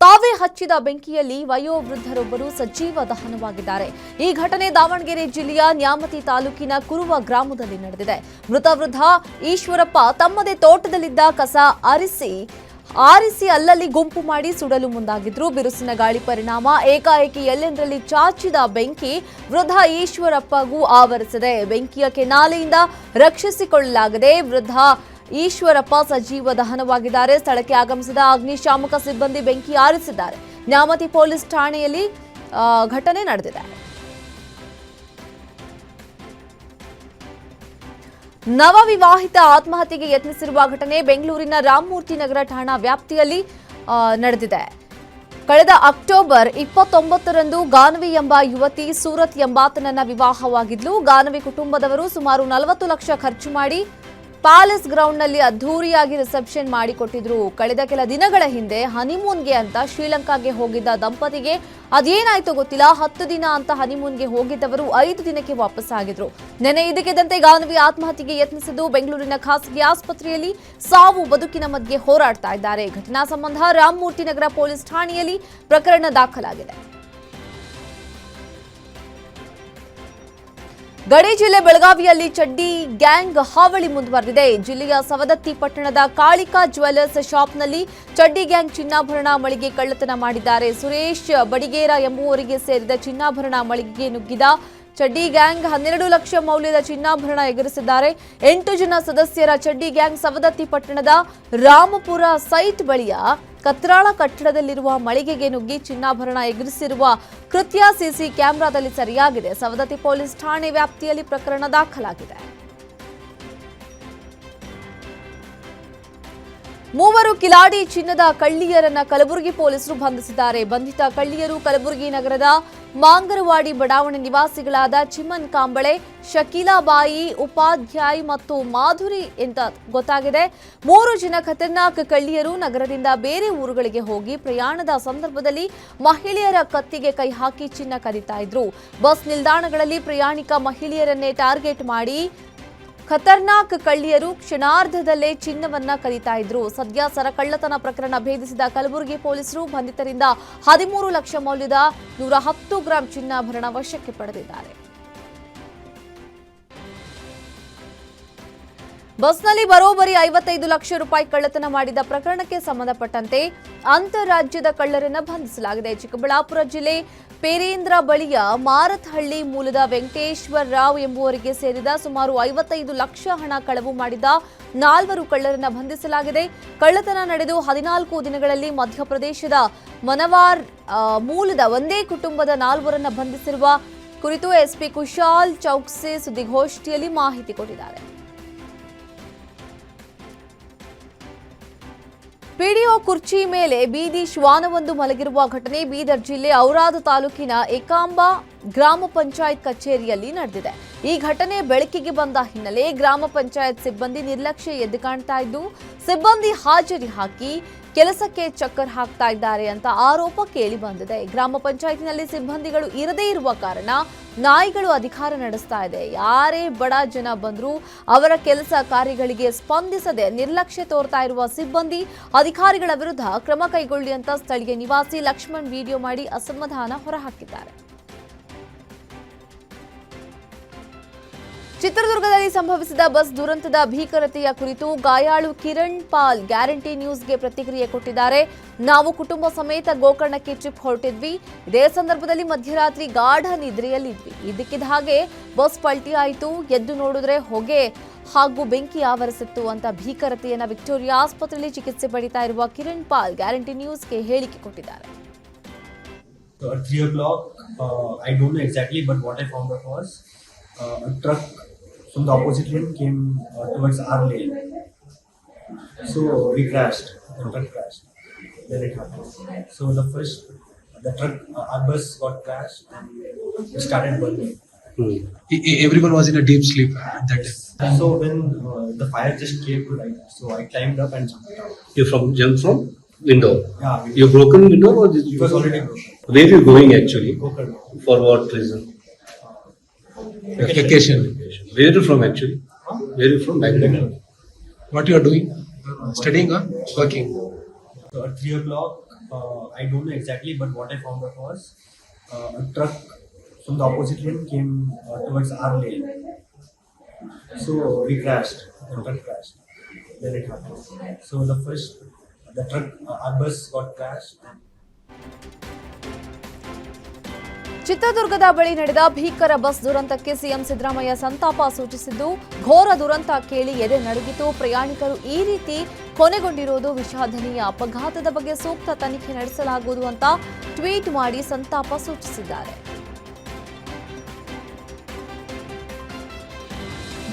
ತಾವೇ ಹಚ್ಚಿದ ಬೆಂಕಿಯಲ್ಲಿ ವಯೋವೃದ್ಧರೊಬ್ಬರು ಸಜೀವ ದಹನವಾಗಿದ್ದಾರೆ. ಈ ಘಟನೆ ದಾವಣಗೆರೆ ಜಿಲ್ಲೆಯ ನ್ಯಾಮತಿ ತಾಲೂಕಿನ ಕುರುವ ಗ್ರಾಮದಲ್ಲಿ ನಡೆದಿದೆ. ಮೃತ ವೃದ್ಧ ಈಶ್ವರಪ್ಪ ತಮ್ಮದೇ ತೋಟದಲ್ಲಿದ್ದ ಕಸ ಆರಿಸಿ ಅಲ್ಲಲ್ಲಿ ಗುಂಪು ಮಾಡಿ ಸುಡಲು ಮುಂದಾಗಿದ್ರು. ಬಿರುಸಿನ ಗಾಳಿ ಪರಿಣಾಮ ಏಕಾಏಕಿ ಎಲ್ಲೆಂದರಲ್ಲಿ ಚಾಚಿದ ಬೆಂಕಿ ವೃದ್ಧ ಈಶ್ವರಪ್ಪಗೂ ಆವರಿಸಿದೆ. ಬೆಂಕಿಯ ಕೆನಾಲೆಯಿಂದ ರಕ್ಷಿಸಿಕೊಳ್ಳಲಾಗದೆ ವೃದ್ಧ ಈಶ್ವರಪ್ಪ ಸಜೀವ ದಹನವಾಗಿದ್ದಾರೆ. ಸ್ಥಳಕ್ಕೆ ಆಗಮಿಸಿದ ಅಗ್ನಿಶಾಮಕ ಸಿಬ್ಬಂದಿ ಬೆಂಕಿ ಆರಿಸಿದ್ದಾರೆ. ನ್ಯಾಮತಿ ಪೊಲೀಸ್ ಠಾಣೆಯಲ್ಲಿ ಘಟನೆ ನಡೆದಿದೆ. ನವವಿವಾಹಿತ ಆತ್ಮಹತ್ಯೆಗೆ ಯತ್ನಿಸಿರುವ ಘಟನೆ ಬೆಂಗಳೂರಿನ ರಾಮಮೂರ್ತಿ ನಗರ ಠಾಣಾ ವ್ಯಾಪ್ತಿಯಲ್ಲಿ ನಡೆದಿದೆ. ಕಳೆದ ಅಕ್ಟೋಬರ್ 29ರಂದು ಗಾನವಿ ಎಂಬ ಯುವತಿ ಸೂರತ್ ಎಂಬಾತನನ್ನ ವಿವಾಹವಾಗಿದ್ಲು. ಗಾನವಿ ಕುಟುಂಬದವರು ಸುಮಾರು 40 ಲಕ್ಷ ಖರ್ಚು ಮಾಡಿ ಪ್ಯಾಲೇಸ್ ಗ್ರೌಂಡ್ನಲ್ಲಿ ಅದ್ಧೂರಿಯಾಗಿ ರಿಸೆಪ್ಷನ್ ಮಾಡಿಕೊಟ್ಟಿದ್ರು. ಕಳೆದ ಕೆಲ ದಿನಗಳ ಹಿಂದೆ ಹನಿಮೂನ್ಗೆ ಅಂತ ಶ್ರೀಲಂಕಾಗೆ ಹೋಗಿದ್ದ ದಂಪತಿಗೆ ಅದೇನಾಯ್ತು ಗೊತ್ತಿಲ್ಲ, 10 ದಿನ ಅಂತ ಹನಿಮೂನ್ಗೆ ಹೋಗಿದ್ದವರು 5 ದಿನಕ್ಕೆ ವಾಪಸ್ ಆಗಿದ್ರು. ನೆನೆ ಇದಕ್ಕಿದ್ದಂತೆ ಗಾನವಿ ಆತ್ಮಹತ್ಯೆಗೆ ಯತ್ನಿಸಿದ್ದು ಬೆಂಗಳೂರಿನ ಖಾಸಗಿ ಆಸ್ಪತ್ರೆಯಲ್ಲಿ ಸಾವು ಬದುಕಿನ ಮಧ್ಯೆ ಹೋರಾಡ್ತಾ ಇದ್ದಾರೆ. ಘಟನಾ ಸಂಬಂಧ ರಾಮಮೂರ್ತಿ ನಗರ ಪೊಲೀಸ್ ಠಾಣೆಯಲ್ಲಿ ಪ್ರಕರಣ ದಾಖಲಾಗಿದೆ. ಗಡಿ ಜಿಲ್ಲೆ ಬೆಳಗಾವಿಯಲ್ಲಿ ಚಡ್ಡಿ ಗ್ಯಾಂಗ್ ಹಾವಳಿ ಮುಂದುವರೆದಿದೆ. ಜಿಲ್ಲೆಯ ಸವದತ್ತಿ ಪಟ್ಟಣದ ಕಾಳಿಕಾ ಜ್ಯುವೆಲ್ಲರ್ಸ್ ಶಾಪ್ನಲ್ಲಿ ಚಡ್ಡಿ ಗ್ಯಾಂಗ್ ಚಿನ್ನಾಭರಣ ಮಳಿಗೆ ಕಳ್ಳತನ ಮಾಡಿದ್ದಾರೆ. ಸುರೇಶ್ ಬಡಿಗೇರ ಎಂಬುವರಿಗೆ ಸೇರಿದ ಚಿನ್ನಾಭರಣ ಮಳಿಗೆಗೆ ನುಗ್ಗಿದ ಚಡ್ಡಿ ಗ್ಯಾಂಗ್ 12 ಲಕ್ಷ ಮೌಲ್ಯದ ಚಿನ್ನಾಭರಣ ಎಗರಿಸಿದ್ದಾರೆ. 8 ಜನ ಸದಸ್ಯರ ಚಡ್ಡಿ ಗ್ಯಾಂಗ್ ಸವದತ್ತಿ ಪಟ್ಟಣದ ರಾಮಪುರ ಸೈಟ್ ಬಳಿಯ ಕತ್ರಾಳ ಕಟ್ಟಡದಲ್ಲಿರುವ ಮಳಿಗೆಗೆ ನುಗ್ಗಿ ಚಿನ್ನಾಭರಣ ಎಗರಿಸಿರುವ ಕೃತ್ಯ ಸಿಸಿ ಕ್ಯಾಮೆರಾದಲ್ಲಿ ಸೆರೆಯಾಗಿದೆ. ಸವದತ್ತಿ ಪೊಲೀಸ್ ಠಾಣೆ ವ್ಯಾಪ್ತಿಯಲ್ಲಿ ಪ್ರಕರಣ ದಾಖಲಾಗಿದೆ. ಮೂವರು ಕಿಲಾಡಿ ಚಿನ್ನದ ಕಳ್ಳಿಯರನ್ನ ಕಲಬುರಗಿ ಪೊಲೀಸರು ಬಂಧಿಸಿದ್ದಾರೆ. ಬಂಧಿತ ಕಳ್ಳಿಯರು ಕಲಬುರಗಿ ನಗರದ ಮಾಂಗರವಾಡಿ ಬಡಾವಣೆ ನಿವಾಸಿಗಳಾದ ಚಿಮನ್ ಕಾಂಬಳೆ, ಶಕೀಲಾಬಾಯಿ ಉಪಾಧ್ಯಾಯ್ ಮತ್ತು ಮಾಧುರಿ ಅಂತ ಗೊತ್ತಾಗಿದೆ. 3 ಜನ ಖತರ್ನಾಕ್ ಕಳ್ಳಿಯರು ನಗರದಿಂದ ಬೇರೆ ಊರುಗಳಿಗೆ ಹೋಗಿ ಪ್ರಯಾಣದ ಸಂದರ್ಭದಲ್ಲಿ ಮಹಿಳೆಯರ ಕತ್ತಿಗೆ ಕೈ ಹಾಕಿ ಚಿನ್ನ ಕದಿತಾ ಇದ್ರು. ಬಸ್ ನಿಲ್ದಾಣಗಳಲ್ಲಿ ಪ್ರಯಾಣಿಕ ಮಹಿಳೆಯರನ್ನೇ ಟಾರ್ಗೆಟ್ ಮಾಡಿ ಖತರ್ನಾಕ್ ಕಳ್ಳಿಯರು ಕ್ಷಣಾರ್ಧದಲ್ಲೇ ಚಿನ್ನವನ್ನ ಕದಿತಾ ಇದ್ರು. ಸದ್ಯ ಸರ ಕಳ್ಳತನ ಪ್ರಕರಣ ಭೇದಿಸಿದ ಕಲಬುರಗಿ ಪೊಲೀಸರು ಬಂಧಿತರಿಂದ 13 ಲಕ್ಷ ಮೌಲ್ಯದ 110 ಗ್ರಾಂ ಚಿನ್ನಾಭರಣ ವಶಕ್ಕೆ ಪಡೆದಿದ್ದಾರೆ. ಬಸ್ನಲ್ಲಿ ಬರೋಬ್ಬರಿ 55 ಲಕ್ಷ ರೂಪಾಯಿ ಕಳ್ಳತನ ಮಾಡಿದ ಪ್ರಕರಣಕ್ಕೆ ಸಂಬಂಧಪಟ್ಟಂತೆ ಅಂತಾರಾಜ್ಯದ ಕಳ್ಳರನ್ನ ಬಂಧಿಸಲಾಗಿದೆ. ಚಿಕ್ಕಬಳ್ಳಾಪುರ ಜಿಲ್ಲೆ ಪೇರೇಂದ್ರ ಬಳಿಯ ಮಾರತ್ಹಳ್ಳಿ ಮೂಲದ ವೆಂಕಟೇಶ್ವರ ರಾವ್ ಎಂಬುವರಿಗೆ ಸೇರಿದ ಸುಮಾರು 55 ಲಕ್ಷ ಹಣ ಕಳವು ಮಾಡಿದ 4 ಕಳ್ಳರನ್ನ ಬಂಧಿಸಲಾಗಿದೆ. ಕಳ್ಳತನ ನಡೆದು 14 ದಿನಗಳಲ್ಲಿ ಮಧ್ಯಪ್ರದೇಶದ ಮನವಾರ್ ಮೂಲದ ಒಂದೇ ಕುಟುಂಬದ 4ರನ್ನ ಬಂಧಿಸಿರುವ ಕುರಿತು ಎಸ್ಪಿ ಕುಶಾಲ್ ಚೌಕ್ಸೆ ಸುದ್ದಿಗೋಷ್ಠಿಯಲ್ಲಿ ಮಾಹಿತಿ ಕೊಟ್ಟಿದ್ದಾರೆ. ಪಿಡಿಒ ಕುರ್ಚಿ ಮೇಲೆ ಬೀದಿ ಶ್ವಾನವೊಂದು ಮಲಗಿರುವ ಘಟನೆ ಬೀದರ್ ಜಿಲ್ಲೆ ಔರಾದ ತಾಲೂಕಿನ ಏಕಾಂಬ ಗ್ರಾಮ ಪಂಚಾಯತ್ ಕಚೇರಿಯಲ್ಲಿ ನಡೆದಿದೆ. ಈ ಘಟನೆ ಬೆಳಕಿಗೆ ಬಂದ ಹಿನ್ನೆಲೆ ಗ್ರಾಮ ಪಂಚಾಯತ್ ಸಿಬ್ಬಂದಿ ನಿರ್ಲಕ್ಷ್ಯ ಎದ್ದು ಕಾಣ್ತಾ ಇದ್ದು ಸಿಬ್ಬಂದಿ ಹಾಜರಿ ಹಾಕಿ ಕೆಲಸಕ್ಕೆ ಚಕ್ಕರ್ ಹಾಕ್ತಾ ಇದ್ದಾರೆ ಅಂತ ಆರೋಪ ಕೇಳಿ ಬಂದಿದೆ. ಗ್ರಾಮ ಪಂಚಾಯತ್ನಲ್ಲಿ ಸಿಬ್ಬಂದಿಗಳು ಇರದೇ ಇರುವ ಕಾರಣ ನಾಯಿಗಳು ಅಧಿಕಾರ ನಡೆಸ್ತಾ ಇದೆ. ಯಾರೇ ಬಡ ಜನ ಬಂದರೂ ಅವರ ಕೆಲಸ ಕಾರ್ಯಗಳಿಗೆ ಸ್ಪಂದಿಸದೆ ನಿರ್ಲಕ್ಷ್ಯ ತೋರ್ತಾ ಇರುವ ಸಿಬ್ಬಂದಿ ಅಧಿಕಾರಿಗಳ ವಿರುದ್ಧ ಕ್ರಮ ಕೈಗೊಳ್ಳಿ ಅಂತ ಸ್ಥಳೀಯ ನಿವಾಸಿ ಲಕ್ಷ್ಮಣ್ ವಿಡಿಯೋ ಮಾಡಿ ಅಸಮಾಧಾನ ಹೊರಹಾಕಿದ್ದಾರೆ. ಚಿತ್ರದುರ್ಗದಲ್ಲಿ ಸಂಭವಿಸಿದ ಬಸ್ ದುರಂತದ ಭೀಕರತೆಯ ಕುರಿತು ಗಾಯಾಳು ಕಿರಣ್ ಪಾಲ್ ಗ್ಯಾರಂಟಿ ನ್ಯೂಸ್ಗೆ ಪ್ರತಿಕ್ರಿಯೆ ಕೊಟ್ಟಿದ್ದಾರೆ. ನಾವು ಕುಟುಂಬ ಸಮೇತ ಗೋಕರ್ಣಕ್ಕೆ ಟ್ರಿಪ್ ಹೊರಟಿದ್ವಿ. ಇದೇ ಸಂದರ್ಭದಲ್ಲಿ ಮಧ್ಯರಾತ್ರಿ ಗಾಢ ನಿದ್ರೆಯಲ್ಲಿದ್ವಿ. ಇದಕ್ಕಿದ್ದ ಹಾಗೆ ಬಸ್ ಪಲ್ಟಿ ಆಯಿತು. ಎದ್ದು ನೋಡಿದ್ರೆ ಹೊಗೆ ಹಾಗೂ ಬೆಂಕಿ ಆವರಿಸಿತ್ತು ಅಂತ ಭೀಕರತೆಯನ್ನ ವಿಕ್ಟೋರಿಯಾ ಆಸ್ಪತ್ರೆಯಲ್ಲಿ ಚಿಕಿತ್ಸೆ ಪಡಿತಾ ಇರುವ ಕಿರಣ್ ಪಾಲ್ ಗ್ಯಾರಂಟಿ ನ್ಯೂಸ್ಗೆ ಹೇಳಿಕೆ ಕೊಟ್ಟಿದ್ದಾರೆ. At 3 o'clock, I don't know exactly, but what I found out was a truck from the opposite lane came towards our lane. So we crashed. The truck crashed. Then it happened. So the truck, our bus got crashed and it started burning. Everyone was in a deep sleep at that time. So when the fire just came to light, so I climbed up and jumped out. You jumped from window? Yeah. You broken window or it was already broken. Where are you going actually? Gokarna. For what reason? Vacation. Where are you from actually? Where are you from? Bangalore. What you are doing? Studying or working? So at 3 o'clock, I don't know exactly, but what I found out was a truck from the opposite lane came towards our lane. So we crashed. The truck crashed. Then it happened. So the truck, our bus got crashed. ಚಿತ್ರದುರ್ಗದ ಬಳಿ ನಡೆದ ಭೀಕರ bus ದುರಂತಕ್ಕೆ CM Siddaramaiah ಸಂತಾಪ ಸೂಚಿಸಿದ್ದು, ಘೋರ ದುರಂತ ಕೇಳಿ ಎದೆ ನಡುಗಿತು. ಪ್ರಯಾಣಿಕರು ಈ ರೀತಿ ಕೊನೆಗೊಂಡಿರುವುದು ವಿಷಾದನೀಯ. ಅಪಘಾತದ ಬಗ್ಗೆ ಸೂಕ್ತ ತನಿಖೆ ನಡೆಸಲಾಗುವುದು ಅಂತ ಟ್ವೀಟ್ ಮಾಡಿ ಸಂತಾಪ ಸೂಚಿಸಿದ್ದಾರೆ.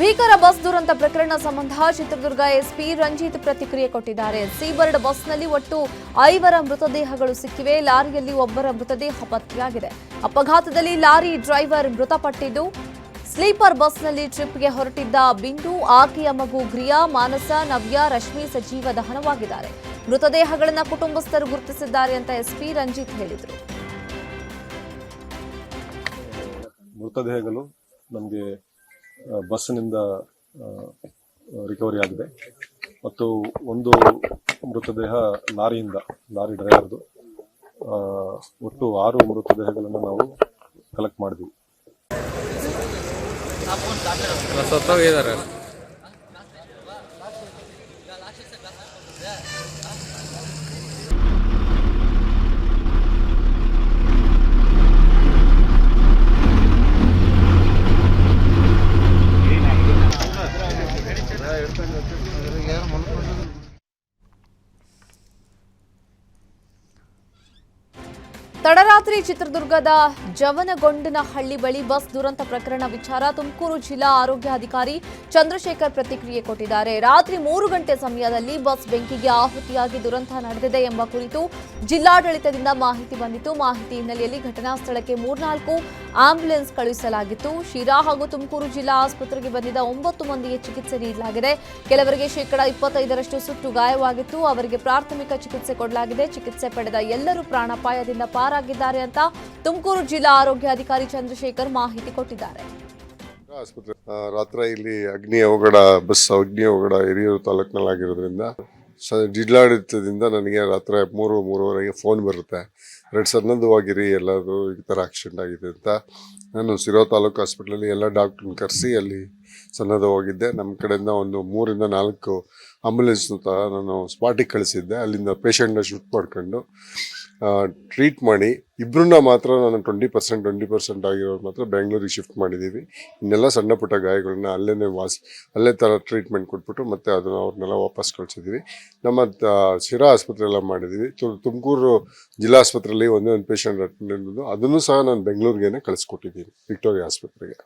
ಭೀಕರ ಬಸ್ ದುರಂತ ಪ್ರಕರಣ ಸಂಬಂಧ ಚಿತ್ರದುರ್ಗ ಎಸ್ಪಿ ರಂಜಿತ್ ಪ್ರತಿಕ್ರಿಯೆ ಕೊಟ್ಟಿದ್ದಾರೆ. ಸೀಬರ್ಡ್ ಬಸ್ನಲ್ಲಿ ಒಟ್ಟು 5 ಮೃತದೇಹಗಳು ಸಿಕ್ಕಿವೆ. ಲಾರಿಯಲ್ಲಿ ಒಬ್ಬರ ಮೃತದೇಹ ಪತ್ತೆಯಾಗಿದೆ. ಅಪಘಾತದಲ್ಲಿ ಲಾರಿ ಡ್ರೈವರ್ ಮೃತಪಟ್ಟಿದ್ದು, ಸ್ಲೀಪರ್ ಬಸ್ನಲ್ಲಿ ಟ್ರಿಪ್ಗೆ ಹೊರಟಿದ್ದ ಬಿಂದು, ಆಕೆಯ ಮಗು ಗ್ರಿಯಾ, ಮಾನಸ, ನವ್ಯ, ರಶ್ಮಿ ಸಜೀವ ದಹನವಾಗಿದ್ದಾರೆ. ಮೃತದೇಹಗಳನ್ನು ಕುಟುಂಬಸ್ಥರು ಗುರುತಿಸಿದ್ದಾರೆ ಅಂತ ಎಸ್ಪಿ ರಂಜಿತ್ ಹೇಳಿದರು. ಮೃತದೇಹಗಳು ನಮಗೆ ಬಸ್ಸಿನಿಂದ ರಿಕವರಿ ಆಗಿದೆ ಮತ್ತು ಒಂದು ಮೃತದೇಹ ಲಾರಿ ಡ್ರೈವರ್ದು. ಒಟ್ಟು 6 ಮೃತದೇಹಗಳನ್ನು ನಾವು ಕಲೆಕ್ಟ್ ಮಾಡಿದ್ವಿ. ತಡರಾತ್ರಿ ಚಿತ್ರದುರ್ಗದ ಜವನಗೊಂಡನಹಳ್ಳಿ ಬಳಿ ಬಸ್ ದುರಂತ ಪ್ರಕರಣ ವಿಚಾರ ತುಮಕೂರು ಜಿಲ್ಲಾ ಆರೋಗ್ಯಾಧಿಕಾರಿ ಚಂದ್ರಶೇಖರ್ ಪ್ರತಿಕ್ರಿಯೆ ಕೊಟ್ಟಿದ್ದಾರೆ. ರಾತ್ರಿ 3 ಗಂಟೆ ಸಮಯದಲ್ಲಿ ಬಸ್ ಬೆಂಕಿಗೆ ಆಹುತಿಯಾಗಿ ದುರಂತ ನಡೆದಿದೆ ಎಂಬ ಕುರಿತು ಜಿಲ್ಲಾಡಳಿತದಿಂದ ಮಾಹಿತಿ ಬಂದಿತ್ತು. ಮಾಹಿತಿ ಹಿನ್ನೆಲೆಯಲ್ಲಿ ಘಟನಾ ಸ್ಥಳಕ್ಕೆ 3-4 ಆಂಬ್ಯುಲೆನ್ಸ್ ಕಳುಹಿಸಲಾಗಿತ್ತು. ಶಿರಾ ಹಾಗೂ ತುಮಕೂರು ಜಿಲ್ಲಾ ಆಸ್ಪತ್ರೆಗೆ ಬಂದಿದ್ದ 9 ಮಂದಿಗೆ ಚಿಕಿತ್ಸೆ ನೀಡಲಾಗಿದೆ. ಕೆಲವರಿಗೆ 25% ಸುಟ್ಟು ಗಾಯವಾಗಿತ್ತು. ಅವರಿಗೆ ಪ್ರಾಥಮಿಕ ಚಿಕಿತ್ಸೆ ಕೊಡಲಾಗಿದೆ. ಚಿಕಿತ್ಸೆ ಪಡೆದ ಎಲ್ಲರೂ ಪ್ರಾಣಾಪಾಯದಿಂದ ಪಾರಾಗಿದ್ದಾರೆ ಅಂತ ತುಮಕೂರು ಜಿಲ್ಲಾ ಆರೋಗ್ಯಾಧಿಕಾರಿ ಚಂದ್ರಶೇಖರ್ ಮಾಹಿತಿ ಕೊಟ್ಟಿದ್ದಾರೆ. ಆಸ್ಪತ್ರೆ ರಾತ್ರಿ ಇಲ್ಲಿ ಅಗ್ನಿ ಅವಘಡ ಹಿರಿಯೂರು ತಾಲೂಕಿನಲ್ಲಾಗಿರೋದ್ರಿಂದ ಜಿಲ್ಲಾಡಳಿತದಿಂದ ನನಗೆ ರಾತ್ರಿ 3-3:30 ಫೋನ್ ಬರುತ್ತೆ. ಸನ್ನದ್ಧವಾಗಿರಿ, ಎಲ್ಲರೂ ಈ ಥರ ಆಕ್ಸಿಡೆಂಟ್ ಆಗಿದೆ ಅಂತ. ನಾನು ಶಿರಾ ತಾಲೂಕು ಹಾಸ್ಪಿಟ್ಲಲ್ಲಿ ಎಲ್ಲ ಡಾಕ್ಟ್ರನ್ನ ಕರೆಸಿ ಅಲ್ಲಿ ಸನ್ನದ್ಧವಾಗಿದ್ದೆ. ನಮ್ಮ ಕಡೆಯಿಂದ ಒಂದು 3-4 ಆಂಬುಲೆನ್ಸ್ ನಾನು ಸ್ಪಾಟಿಗೆ ಕಳಿಸಿದ್ದೆ. ಅಲ್ಲಿಂದ ಪೇಷಂಟ್ನ ಶಿಫ್ಟ್ ಮಾಡ್ಕೊಂಡು ಟ್ರೀಟ್ ಮಾಡಿ ಇಬ್ಬರನ್ನ ಮಾತ್ರ ನಾನು 20% ಆಗಿರೋರು ಮಾತ್ರ ಬೆಂಗಳೂರಿಗೆ ಶಿಫ್ಟ್ ಮಾಡಿದ್ದೀವಿ. ಇನ್ನೆಲ್ಲ ಸಣ್ಣ ಪುಟ್ಟ ಗಾಯಗಳನ್ನ ಅಲ್ಲೇ ಥರ ಟ್ರೀಟ್ಮೆಂಟ್ ಕೊಟ್ಬಿಟ್ಟು ಮತ್ತೆ ಅದನ್ನು ಅವ್ರನ್ನೆಲ್ಲ ವಾಪಸ್ ಕಳಿಸಿದ್ದೀವಿ. ನಮ್ಮ ಶಿರಾ ಆಸ್ಪತ್ರೆಯೆಲ್ಲ ಮಾಡಿದ್ದೀವಿ. ತುಮಕೂರು ಜಿಲ್ಲಾ ಆಸ್ಪತ್ರೆಯಲ್ಲಿ ಒಂದೇ ಒಂದು ಪೇಷಂಟ್ ಅಟೆಂಡ್ ಇರೋದು, ಅದನ್ನು ಸಹ ನಾನು ಬೆಂಗಳೂರಿಗೇನೆ ಕಳಿಸ್ಕೊಟ್ಟಿದ್ದೀನಿ, ವಿಕ್ಟೋರಿಯಾ ಆಸ್ಪತ್ರೆಗೆ.